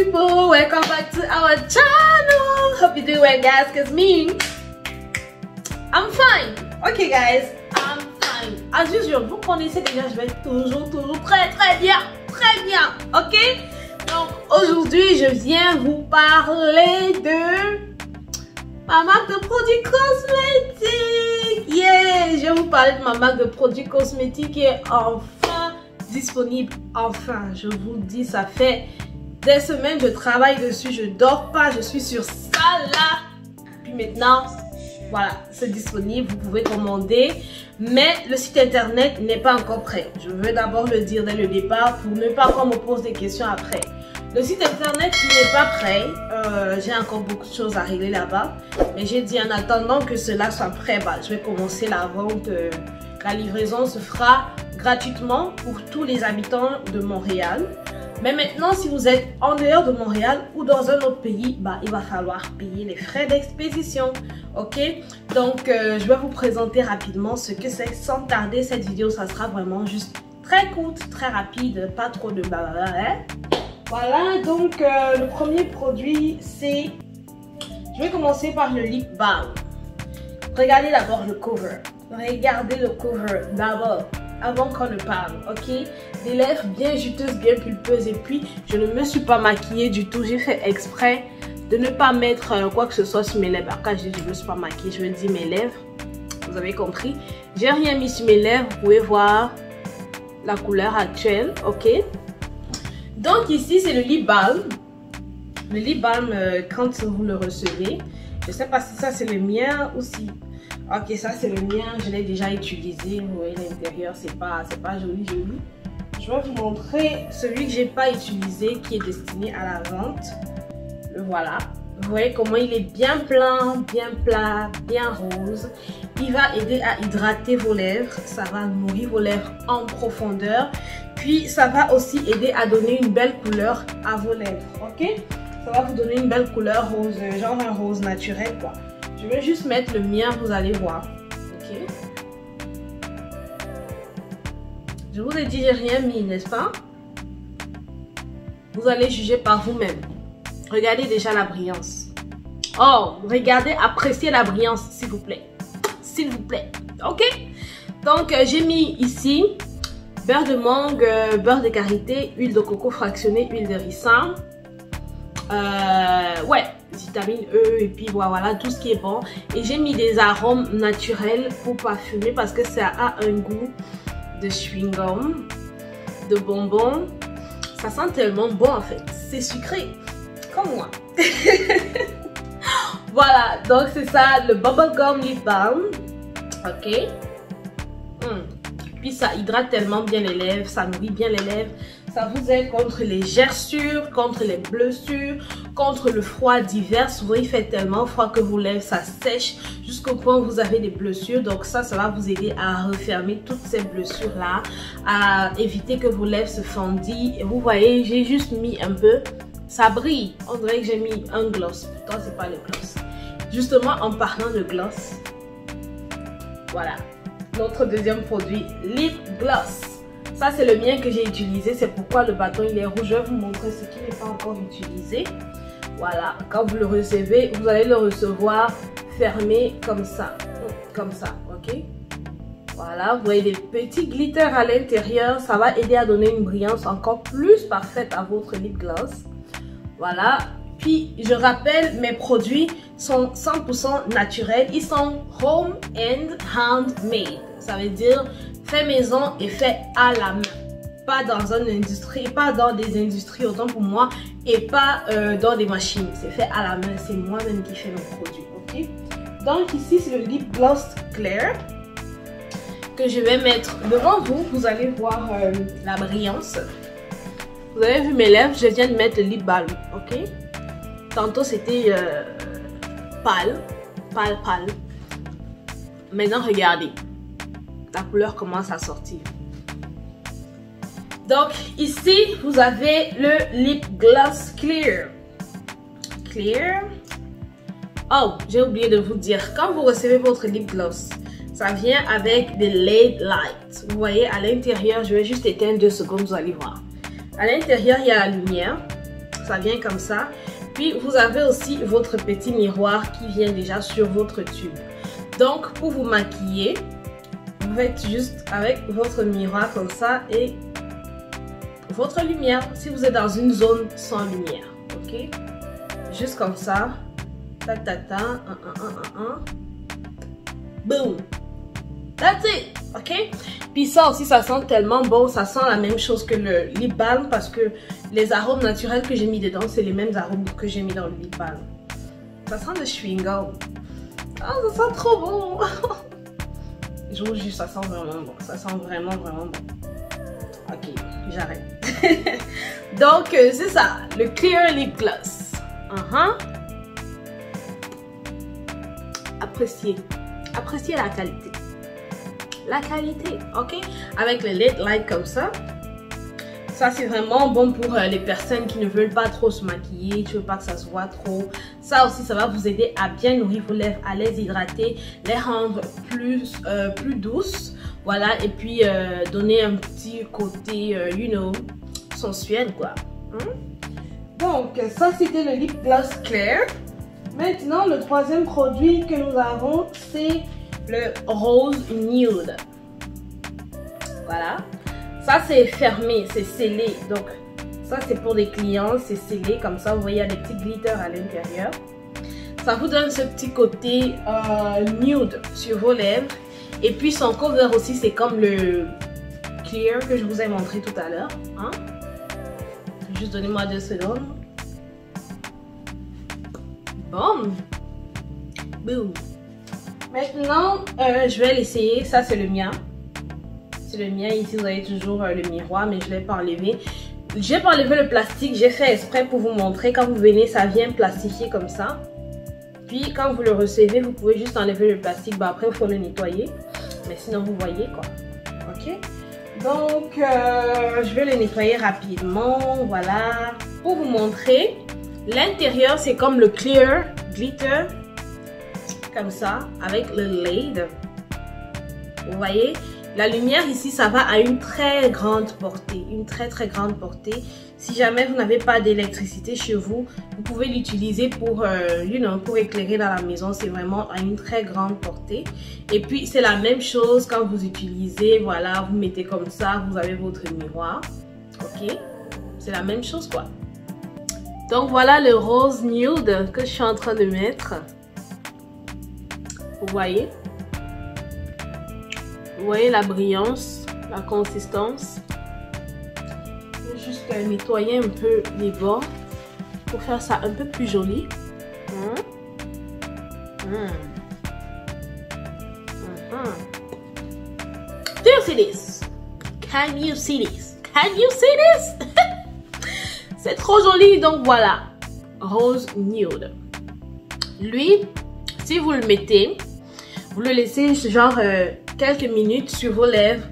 people, welcome back to our channel. Hope you're doing well, guys, because me, I'm fine. Okay guys, I'm fine. As usual, vous connaissez déjà, je vais toujours très bien, ok? Donc aujourd'hui, je viens vous parler de ma marque de produits cosmétiques. Yeah, je vais vous parler de ma marque de produits cosmétiques qui est enfin disponible. Enfin, je vous le dis, ça fait des semaines je travaille dessus, je dors pas, je suis sur ça là. Puis maintenant, voilà, c'est disponible, vous pouvez commander. Mais le site internet n'est pas encore prêt. Je veux d'abord le dire dès le départ pour ne pas qu'on me pose des questions après. Le site internet n'est pas prêt, j'ai encore beaucoup de choses à régler là-bas. Mais j'ai dit en attendant que cela soit prêt, bah, je vais commencer la vente. La livraison se fera gratuitement pour tous les habitants de Montréal. Mais maintenant, si vous êtes en dehors de Montréal ou dans un autre pays, bah, il va falloir payer les frais d'expédition. Ok? Donc, je vais vous présenter rapidement ce que c'est. Sans tarder, cette vidéo, ça sera vraiment juste très courte, très rapide, pas trop de blabla. Voilà, donc le premier produit, c'est... Je vais commencer par le lip balm. Regardez d'abord le cover. Regardez le cover d'abord, avant qu'on ne parle, ok? Des lèvres bien juteuses, bien pulpeuses. Et puis, je ne me suis pas maquillée du tout. J'ai fait exprès de ne pas mettre quoi que ce soit sur mes lèvres. Alors, quand je dis je ne me suis pas maquillée, je veux dire mes lèvres. Vous avez compris? J'ai rien mis sur mes lèvres. Vous pouvez voir la couleur actuelle, ok? Donc ici, c'est le lip balm. Le lip balm, quand vous le recevez, je ne sais pas si ça c'est le mien ou si... Ok, ça c'est le mien, je l'ai déjà utilisé. Vous voyez l'intérieur, c'est pas joli. Je vais vous montrer celui que j'ai pas utilisé, qui est destiné à la vente. Le voilà. Vous voyez comment il est bien plein, bien plat, bien rose. Il va aider à hydrater vos lèvres. Ça va nourrir vos lèvres en profondeur. Puis ça va aussi aider à donner une belle couleur à vos lèvres. Ok? Ça va vous donner une belle couleur rose, genre un rose naturel quoi. Je vais juste mettre le mien, vous allez voir. Ok? Je vous ai dit, j'ai rien mis, n'est-ce pas? Vous allez juger par vous-même. Regardez déjà la brillance. Oh, regardez, appréciez la brillance, s'il vous plaît. S'il vous plaît. Ok? Donc, j'ai mis ici beurre de mangue, beurre de karité, huile de coco fractionnée, huile de ricin. Ouais, vitamine E et puis voilà, tout ce qui est bon. Et j'ai mis des arômes naturels pour parfumer parce que ça a un goût de chewing-gum, de bonbons. Ça sent tellement bon en fait. C'est sucré, comme moi. Voilà, donc c'est ça, le Bubblegum Lip Balm. Ok. Puis ça hydrate tellement bien les lèvres, ça nourrit bien les lèvres. Ça vous aide contre les gerçures, contre les blessures, contre le froid d'hiver. Souvent, il fait tellement froid que vos lèvres, ça sèche jusqu'au point où vous avez des blessures. Donc ça va vous aider à refermer toutes ces blessures-là, à éviter que vos lèvres se fendillent. Et vous voyez, j'ai juste mis un peu. Ça brille. On dirait que j'ai mis un gloss. Pourtant, c'est pas le gloss. Justement, en parlant de gloss, voilà. Notre deuxième produit, lip gloss. Ça, c'est le mien que j'ai utilisé. C'est pourquoi le bâton, il est rouge. Je vais vous montrer ce qui n'est pas encore utilisé. Voilà. Quand vous le recevez, vous allez le recevoir fermé comme ça. Comme ça, ok? Voilà. Vous voyez des petits glitters à l'intérieur. Ça va aider à donner une brillance encore plus parfaite à votre lip gloss. Voilà. Puis, je rappelle, mes produits sont 100% naturels. Ils sont home and handmade. Ça veut dire fait maison et fait à la main. Pas dans une industrie, pas dans des industries autant pour moi et pas dans des machines. C'est fait à la main. C'est moi-même qui fais mes produits. Ok? Donc ici, c'est le lip gloss Clear que je vais mettre devant vous. Vous allez voir la brillance. Vous avez vu mes lèvres, je viens de mettre le lip balm. Ok? Tantôt, c'était pâle. Maintenant, regardez. La couleur commence à sortir. Donc, ici, vous avez le Lip Gloss Clear. Clear. Oh, j'ai oublié de vous dire. Quand vous recevez votre lip gloss, ça vient avec des LED lights. Vous voyez, à l'intérieur, je vais juste éteindre 2 secondes, vous allez voir. À l'intérieur, il y a la lumière. ça vient comme ça. Puis vous avez aussi votre petit miroir qui vient déjà sur votre tube. Donc pour vous maquiller, vous faites juste avec votre miroir comme ça et votre lumière si vous êtes dans une zone sans lumière. Ok, juste comme ça. Ta ta ta, boom, that's it. Ok, puis ça aussi ça sent tellement bon, ça sent la même chose que le lip balm parce que les arômes naturels que j'ai mis dedans c'est les mêmes arômes que j'ai mis dans le lip balm. Ça sent le chewing gum. Ah, ça sent trop bon. Je vous jure, ça sent vraiment bon, ça sent vraiment bon. Ok, j'arrête. Donc c'est ça, le clear lip gloss. Appréciez la qualité. La qualité, ok? Avec le lid light comme ça. Ça, c'est vraiment bon pour les personnes qui ne veulent pas trop se maquiller. Tu veux pas que ça se voit trop. Ça aussi, ça va vous aider à bien nourrir vos lèvres, à les hydrater, les rendre plus douces. Voilà, et puis donner un petit côté, you know, sensuel, quoi. Donc, ça, c'était le lip gloss clair. Maintenant, le troisième produit que nous avons, c'est le rose nude. Voilà. Ça, c'est fermé, c'est scellé. Donc, ça, c'est pour des clients, c'est scellé. Comme ça, vous voyez, il y a des petits glitters à l'intérieur. Ça vous donne ce petit côté nude sur vos lèvres. Et puis, son cover aussi, c'est comme le clear que je vous ai montré tout à l'heure. Hein? Juste donnez-moi 2 secondes. Boom. Boom. Maintenant, je vais l'essayer. Ça, c'est le mien. C'est le mien. Ici, vous avez toujours le miroir, mais je ne l'ai pas enlevé. J'ai pas enlevé le plastique. J'ai fait exprès pour vous montrer. Quand vous venez, ça vient plastifier comme ça. Puis, quand vous le recevez, vous pouvez juste enlever le plastique. Bah, après, il faut le nettoyer. Mais sinon, vous voyez quoi. Ok. Donc, je vais le nettoyer rapidement. Voilà. Pour vous montrer, l'intérieur, c'est comme le clear glitter. Comme ça, avec le lid. Vous voyez, la lumière ici, ça va à une très grande portée. Une très grande portée. Si jamais vous n'avez pas d'électricité chez vous, vous pouvez l'utiliser pour, pour éclairer dans la maison. C'est vraiment à une très grande portée. Et puis, c'est la même chose quand vous utilisez. Voilà, vous mettez comme ça, vous avez votre miroir. Ok, c'est la même chose quoi. Donc, voilà le rose nude que je suis en train de mettre. Vous voyez la brillance, la consistance. Je vais juste nettoyer un peu les bords pour faire ça un peu plus joli. Do you see this? Can you see this? Can you see this? C'est trop joli, donc voilà. Rose nude. Lui, si vous le mettez, vous le laissez genre quelques minutes sur vos lèvres.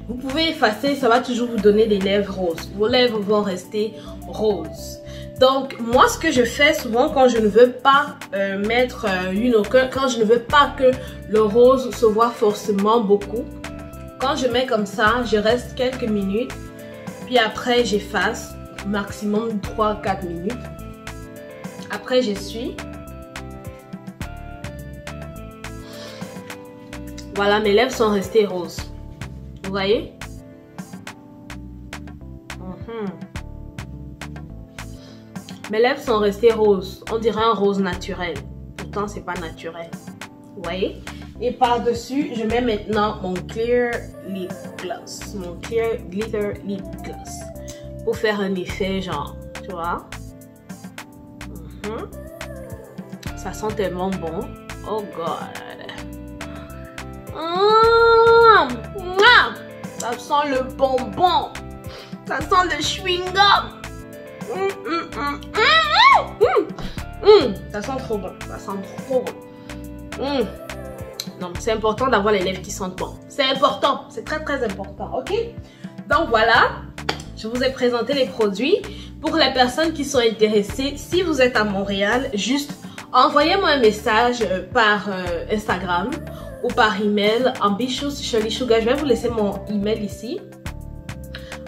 Vous pouvez effacer, ça va toujours vous donner des lèvres roses. Vos lèvres vont rester roses. Donc, moi, ce que je fais souvent quand je ne veux pas mettre, quand je ne veux pas que le rose se voit forcément beaucoup, quand je mets comme ça, je reste quelques minutes. Puis après, j'efface, maximum 3-4 minutes. Après, j'essuie. Voilà, mes lèvres sont restées roses. Vous voyez? Mes lèvres sont restées roses. On dirait un rose naturel. Pourtant, c'est pas naturel. Vous voyez? Et par-dessus, je mets maintenant mon clear lip gloss. Mon clear glitter lip gloss. Pour faire un effet genre, tu vois? Ça sent tellement bon. Oh God! Ça sent le bonbon. Ça sent le chewing gum. Ça sent trop bon. Ça sent trop bon. Donc, c'est important d'avoir les lèvres qui sentent bon. C'est important. C'est très important. Ok? Donc, voilà. Je vous ai présenté les produits. Pour les personnes qui sont intéressées, si vous êtes à Montréal, juste envoyez-moi un message par Instagram ou par email Ambitious Shirley Sugar. Je vais vous laisser mon email ici.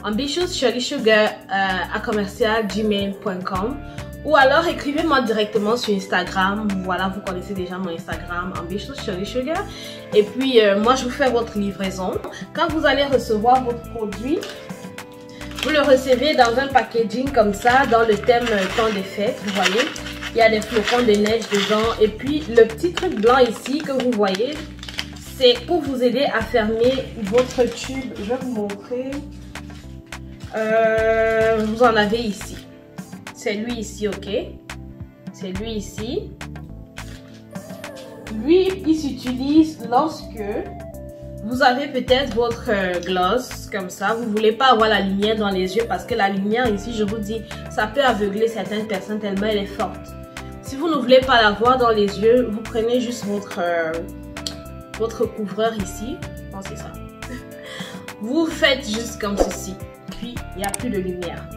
ambitiousshirleysugar@gmail.com ou alors écrivez-moi directement sur Instagram. Voilà, vous connaissez déjà mon Instagram, ambitiousshirleysugar. Et puis moi je vous fais votre livraison. Quand vous allez recevoir votre produit, vous le recevez dans un packaging comme ça, dans le thème temps des fêtes, vous voyez. Il y a des flocons de neige dedans. Et puis le petit truc blanc ici que vous voyez, c'est pour vous aider à fermer votre tube. Je vais vous montrer. Vous en avez ici. C'est lui ici, ok? C'est lui ici. Lui, il s'utilise lorsque vous avez peut-être votre gloss comme ça. Vous ne voulez pas avoir la lumière dans les yeux parce que la lumière ici, je vous dis, ça peut aveugler certaines personnes tellement elle est forte. Si vous ne voulez pas la voir dans les yeux, vous prenez juste votre couvreur ici. Non, c'est ça. Vous faites juste comme ceci. Puis, il n'y a plus de lumière.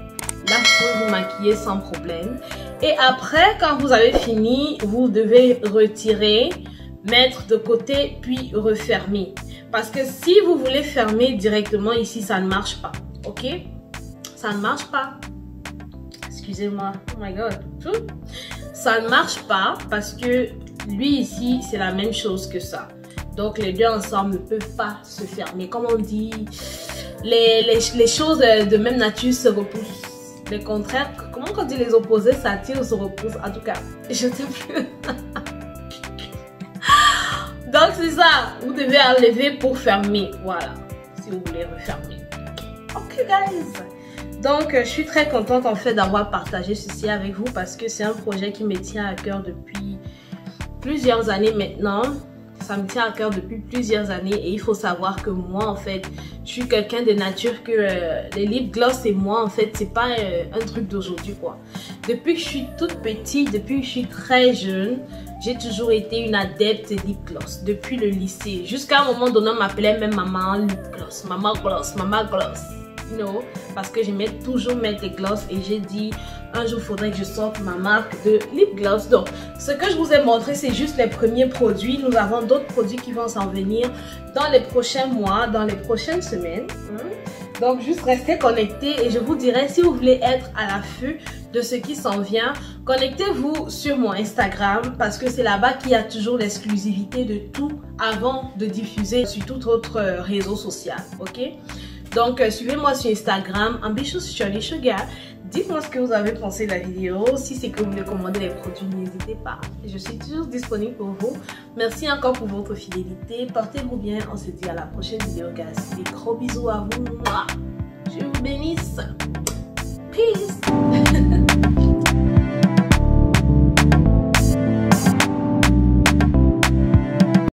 Là, vous pouvez vous maquiller sans problème. Et après, quand vous avez fini, vous devez retirer, mettre de côté, puis refermer. Parce que si vous voulez fermer directement ici, ça ne marche pas. Ok? Ça ne marche pas. Excusez-moi. Oh my God. Ça ne marche pas parce que lui ici, c'est la même chose que ça. Donc, les deux ensemble ne peuvent pas se fermer. Comme on dit, les choses de même nature se repoussent. Le contraire, comment on dit les opposés s'attirent ou se repoussent? En tout cas, je ne sais plus. Donc, c'est ça. Vous devez enlever pour fermer. Voilà. Si vous voulez refermer. Ok, guys. Donc, je suis très contente en fait d'avoir partagé ceci avec vous parce que c'est un projet qui me tient à cœur depuis plusieurs années maintenant. Ça me tient à cœur depuis plusieurs années et il faut savoir que moi en fait je suis quelqu'un de nature que les lip gloss et moi en fait c'est pas un truc d'aujourd'hui quoi. Depuis que je suis toute petite, depuis que je suis très jeune, j'ai toujours été une adepte de lip gloss depuis le lycée. Jusqu'à un moment donné on m'appelait même maman lip gloss, maman gloss, maman gloss. You know, parce que j'aimais toujours mettre des gloss et j'ai dit un jour il faudrait que je sorte ma marque de lip gloss. Donc ce que je vous ai montré c'est juste les premiers produits. Nous avons d'autres produits qui vont s'en venir dans les prochains mois, dans les prochaines semaines. Donc juste restez connectés et je vous dirai si vous voulez être à l'affût de ce qui s'en vient, connectez-vous sur mon Instagram parce que c'est là-bas qu'il y a toujours l'exclusivité de tout avant de diffuser sur tout autre réseau social, ok? Donc, suivez-moi sur Instagram, ambitiousshirleysugar. Dites-moi ce que vous avez pensé de la vidéo. Si c'est que vous voulez commander les produits, n'hésitez pas. Je suis toujours disponible pour vous. Merci encore pour votre fidélité. Portez-vous bien. On se dit à la prochaine vidéo, guys. Des gros bisous à vous. Je vous bénisse. Peace.